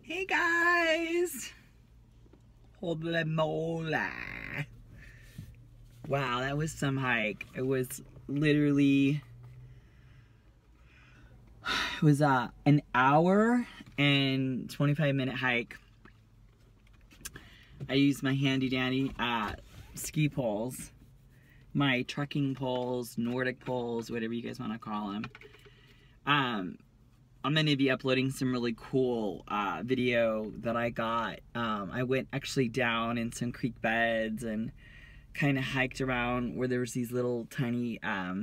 Hey guys! Holy moly! Wow, that was some hike. It was literally... It was an hour and 25-minute hike. I used my handy dandy ski poles. My trekking poles, Nordic poles, whatever you guys want to call them. I'm going to be uploading some really cool video that I got. I went actually down in some creek beds and kind of hiked around where there was these little tiny, I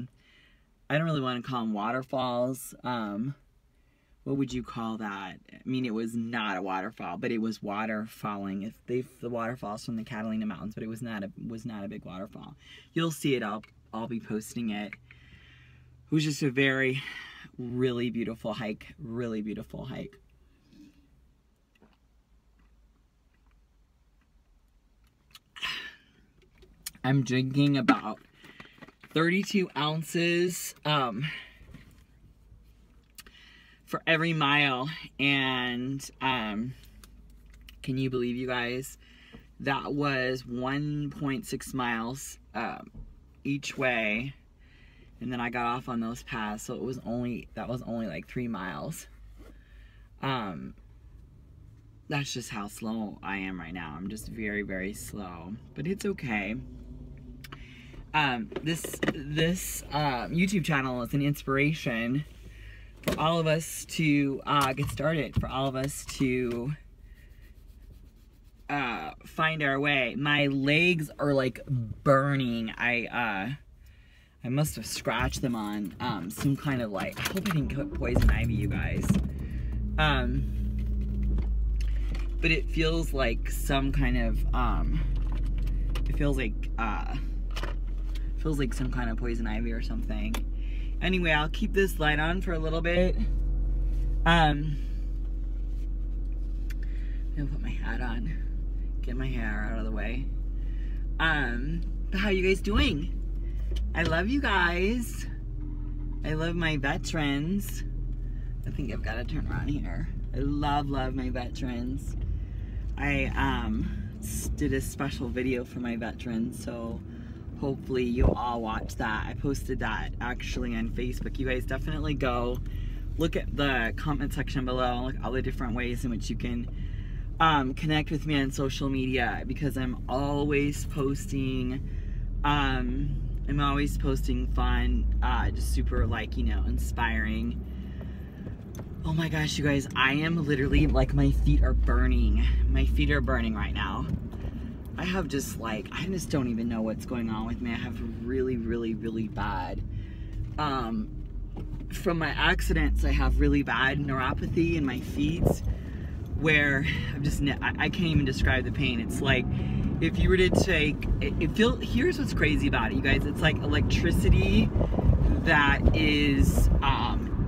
don't really want to call them waterfalls. What would you call that? I mean, it was not a waterfall, but it was water falling. The waterfalls from the Catalina Mountains, but it was not a big waterfall. You'll see it. I'll be posting it. It was just a really beautiful hike. Really beautiful hike. I'm drinking about 32 ounces for every mile, and can you believe, you guys, that was 1.6 miles each way, and then I got off on those paths, so that was only like 3 miles. That's just how slow I am right now. I'm just very slow, but it's okay. This YouTube channel is an inspiration for all of us to get started, for all of us to find our way. My legs are like burning. I must have scratched them on some kind of, like, I hope I didn't put poison ivy, you guys. But it feels like some kind of it feels like some kind of poison ivy or something. Anyway, I'll keep this light on for a little bit. I'm gonna put my hat on, get my hair out of the way. But how are you guys doing? I love you guys. I love my veterans. I think I've got to turn around here. I love my veterans. I did a special video for my veterans, so hopefully you all watch that. I posted that actually on Facebook. You guys definitely go look at the comment section below, look at all the different ways in which you can connect with me on social media, because I'm always posting fun, just super, like, you know, inspiring. Oh my gosh, you guys, I am literally, like, my feet are burning. My feet are burning right now. I have just, like, I just don't even know what's going on with me. I have really bad, from my accidents, I have really bad neuropathy in my feet, where I can't even describe the pain. It's like, if you were to take, here's what's crazy about it, you guys. It's like electricity that is,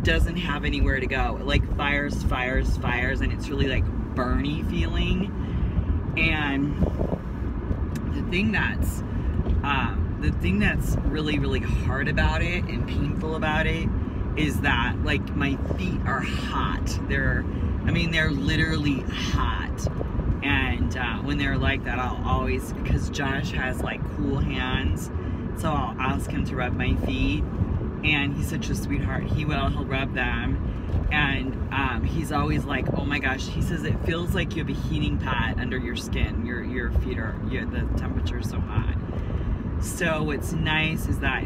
doesn't have anywhere to go. It, like, fires, and it's really, like, burny feeling. And the thing that's really hard about it and painful about it is that, like, my feet are hot. They're literally hot. And when they're like that, I'll always, because Josh has, like, cool hands, so I'll ask him to rub my feet, and he's such a sweetheart. He'll rub them, and he's always like, oh my gosh, he says it feels like you have a heating pad under your skin. Your feet are, the temperature is so hot. So what's nice is that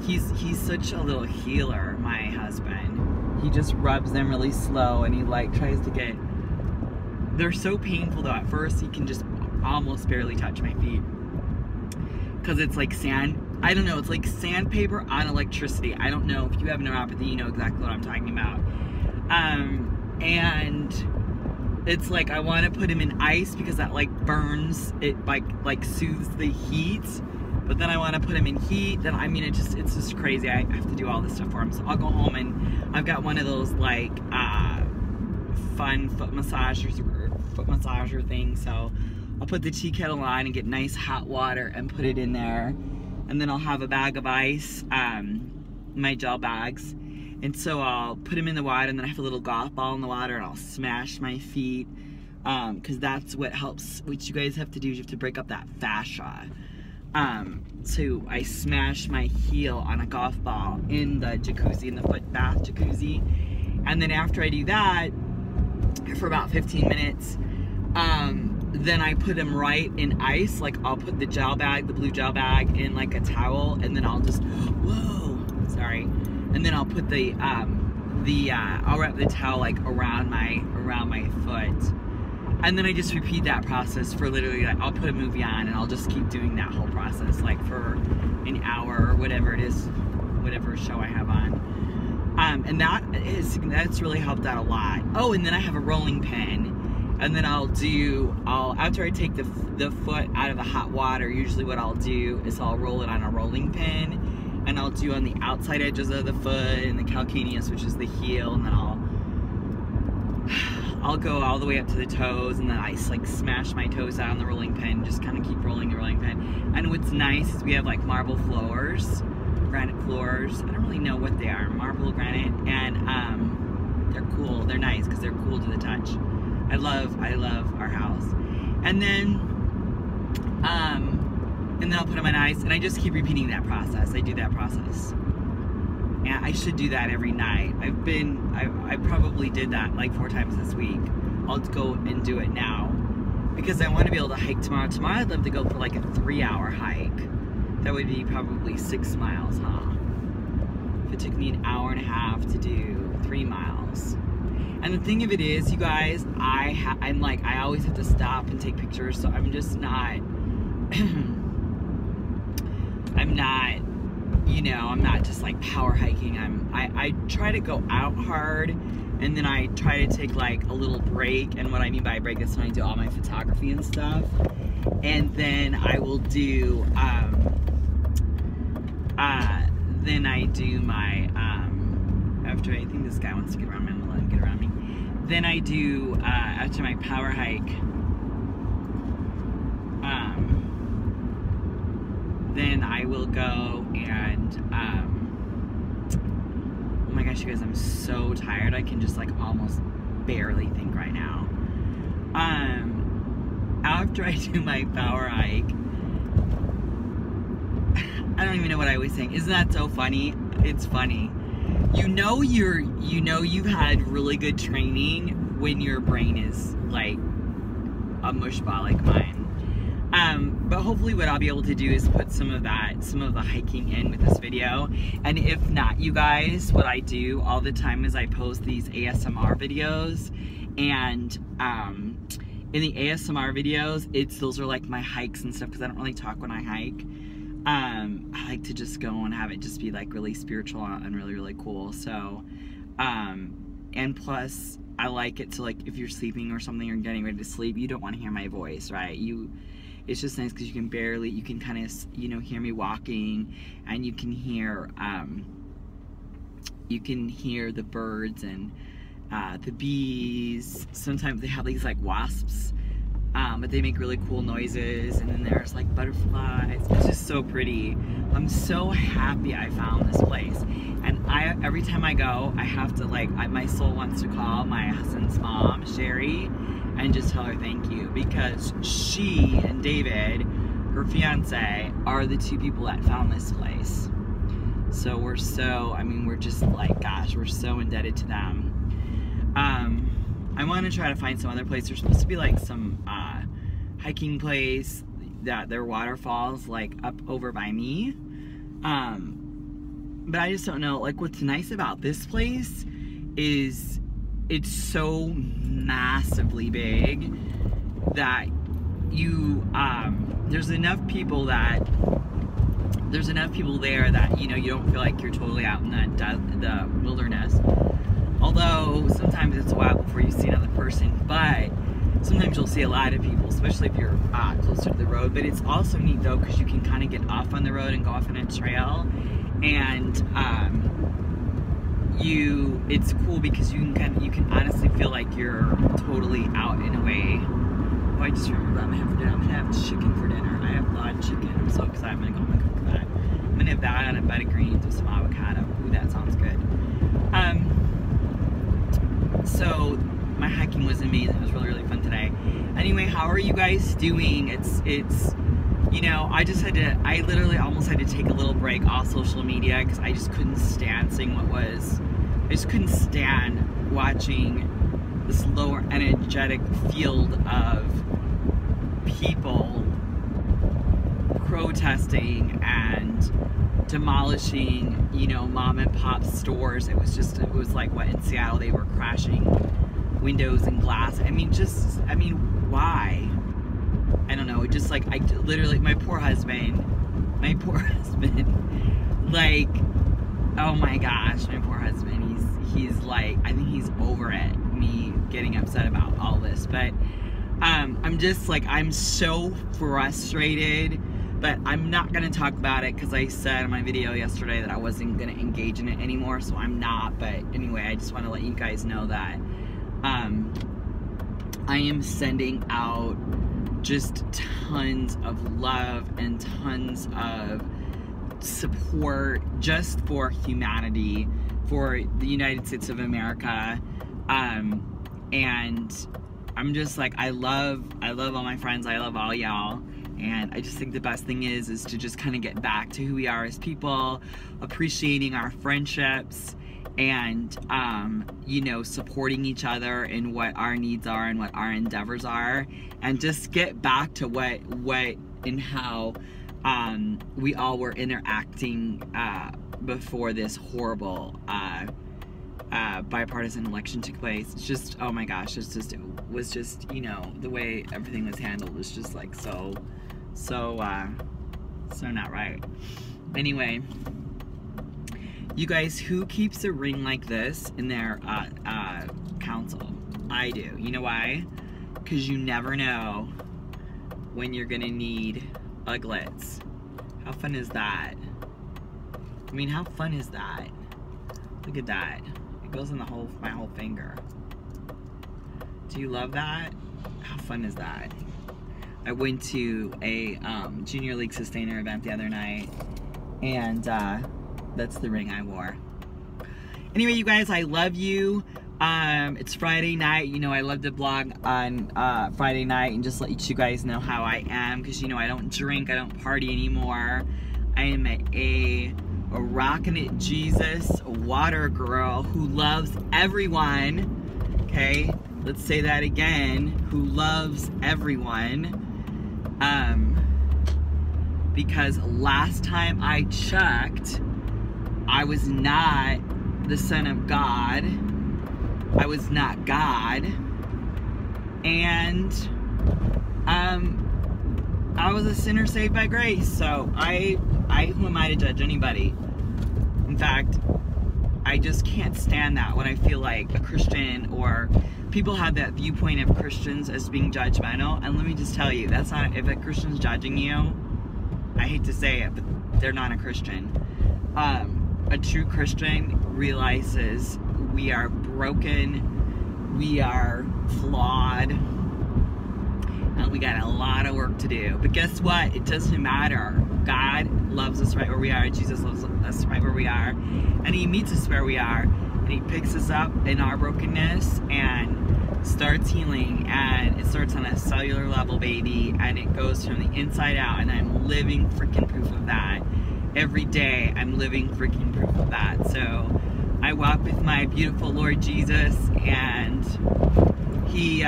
he's such a little healer, my husband. He just rubs them really slow, and he, like, tries to get, they're so painful though. At first he can just almost barely touch my feet, because it's like sand. I don't know, it's like sandpaper on electricity. I don't know. If you have neuropathy, you know exactly what I'm talking about. And it's like, I want to put him in ice because that, like, burns, it like soothes the heat. But then I want to put him in heat. Then, I mean, it's just crazy. I have to do all this stuff for him. So I'll go home, and I've got one of those, like, fun foot massager things. So I'll put the tea kettle on and get nice hot water and put it in there. And then I'll have a bag of ice, my gel bags, And so I'll put them in the water, and then I have a little golf ball in the water, and I'll smash my feet, because that's what helps. What you guys have to do is you have to break up that fascia. So I smash my heel on a golf ball in the jacuzzi, in the foot bath jacuzzi, and then after I do that for about 15 minutes, then I put them right in ice. Like, I'll put the gel bag, the blue gel bag, in like a towel, and then I'll just, and then I'll put I'll wrap the towel like around my foot, and then I just repeat that process for literally, like, I'll put a movie on and I'll just keep doing that whole process like for an hour or whatever it is, whatever show I have on, and that's really helped out a lot. Oh, and then I have a rolling pin. And then after I take the foot out of the hot water, usually what I'll do is I'll roll it on a rolling pin, and I'll do on the outside edges of the foot and the calcaneus, which is the heel, and then I'll go all the way up to the toes, and then I like smash my toes out on the rolling pin, just kind of keep rolling the rolling pin. And what's nice is we have like marble floors, granite floors. I don't really know what they are, marble, granite, and they're cool. They're nice because they're cool to the touch. I love our house. And then I'll put them on ice, and I just keep repeating that process. I do that process. And I should do that every night. I probably did that like 4 times this week. I'll go and do it now because I want to be able to hike tomorrow. Tomorrow I'd love to go for like a 3-hour hike. That would be probably 6 miles, huh? If it took me an hour and a half to do 3 miles. And the thing of it is, you guys, I always have to stop and take pictures, so I'm just not, I'm not just like power hiking. I try to go out hard, and then I try to take like a little break, and what I mean by break is when I do all my photography and stuff, and then I will do, then I do my, after I think this guy wants to get around me, I'm gonna let him get around me. Then I do, after my power hike, then I will go and, oh my gosh, you guys, I'm so tired. I can just like almost barely think right now. After I do my power hike, I don't even know what I was saying. Isn't that so funny? It's funny. You know you've had really good training when your brain is like a mush ball like mine. But hopefully what I'll be able to do is put some of the hiking in with this video. And if not, you guys, what I do all the time is I post these ASMR videos, and in the ASMR videos, those are like my hikes and stuff, because I don't really talk when I hike. I like to just go and have it just be like really spiritual and really, really cool. So, and plus I like it to, like, if you're sleeping or something or getting ready to sleep, you don't want to hear my voice, right? It's just nice because you can kind of, hear me walking, and you can hear the birds and the bees. Sometimes they have these like wasps, but they make really cool noises, and then there's like butterflies. It's just so pretty. I'm so happy I found this place, and every time I go, I have to my soul wants to call my husband's mom, Sherry, and just tell her thank you, because she and David, her fiance, are the 2 people that found this place. So we're just like, gosh, we're so indebted to them. I want to try to find some other place. There's supposed to be like some hiking place that there are waterfalls like up over by me. But I just don't know. Like, what's nice about this place is it's so massively big that there's enough people there that you don't feel like you're totally out in the wilderness. Although sometimes it's a while before you see another person, but sometimes you'll see a lot of people, especially if you're closer to the road. But it's also neat though, because you can kind of get off on the road and go off on a trail, and it's cool because you can honestly feel like you're totally out in a way. Oh, I just remembered I'm gonna have chicken for dinner. I have live chicken. I'm so excited. I'm gonna go home and cook that. I'm gonna have that on a bed of greens with some avocado. Ooh, that sounds good. So my hiking was amazing. It was really, really fun today. Anyway, how are you guys doing? It's you know, I literally almost had to take a little break off social media because I just couldn't stand seeing I just couldn't stand watching this lower energetic field of people protesting and demolishing, you know, mom and pop stores. It was like what in Seattle they were crashing windows and glass. I mean, why? I don't know. It just like, I literally, my poor husband, like, oh my gosh, my poor husband, he's like, I think he's over it, me getting upset about all this, but I'm just like, I'm so frustrated, but I'm not gonna talk about it because I said in my video yesterday that I wasn't gonna engage in it anymore, so I'm not. But anyway, I just want to let you guys know that I am sending out just tons of love and tons of support just for humanity, for the United States of America, and I'm just like, I love all my friends, I love all y'all, and I just think the best thing is to just kind of get back to who we are as people, appreciating our friendships, and you know, supporting each other in what our needs are and what our endeavors are, and just get back to what and how we all were interacting before this horrible bipartisan election took place. It's just, oh my gosh, it was just, you know, the way everything was handled was just like so not right. Anyway, you guys, who keeps a ring like this in their council? I do. You know why? Because you never know when you're gonna need a glitz. How fun is that? I mean, how fun is that? Look at that. It goes in my whole finger. Do you love that? How fun is that? I went to a Junior League Sustainer event the other night, and that's the ring I wore. Anyway, you guys, I love you. It's Friday night. You know, I love to vlog on Friday night and just let you guys know how I am, because, you know, I don't drink, I don't party anymore. I am a rockin' it Jesus water girl who loves everyone. Okay, let's say that again. Who loves everyone. Because last time I checked, I was not the Son of God. I was not God. And I was a sinner saved by grace. So who am I to judge anybody? In fact, I just can't stand that when I feel like a Christian or people have that viewpoint of Christians as being judgmental. And let me just tell you, that's not, if a Christian's judging you, I hate to say it, but they're not a Christian. A true Christian realizes we are broken, we are flawed, and we got a lot of work to do. But guess what? It doesn't matter. God loves us right where we are. Jesus loves us right where we are. And He meets us where we are. And He picks us up in our brokenness and starts healing. And it starts on a cellular level, baby. And it goes from the inside out. And I'm living freaking proof of that. Every day, I'm living freaking proof of that. So I walk with my beautiful Lord Jesus. And He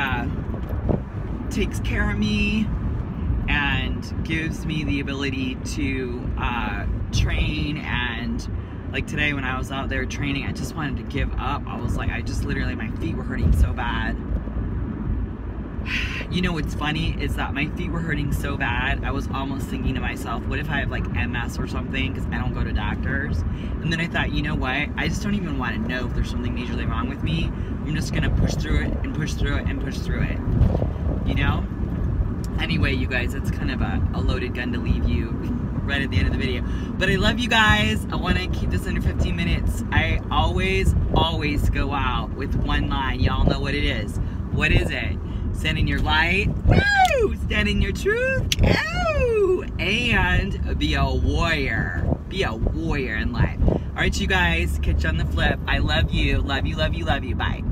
takes care of me and gives me the ability to train. And like today when I was out there training, I just wanted to give up. I was like, literally, my feet were hurting so bad. You know what's funny is that my feet were hurting so bad, I was almost thinking to myself, what if I have like MS or something, because I don't go to doctors? And then I thought, you know what, I just don't even want to know if there's something majorly wrong with me. I'm just gonna push through it and push through it and push through it, you know? Anyway, you guys, it's kind of a loaded gun to leave you right at the end of the video. But I love you guys. I want to keep this under 15 minutes. I always go out with one line. Y'all know what it is. What is it? Stand in your light. Woo! Stand in your truth. Ooh! And be a warrior. Be a warrior in life. Alright, you guys, catch you on the flip. I love you. Love you, love you, love you. Bye.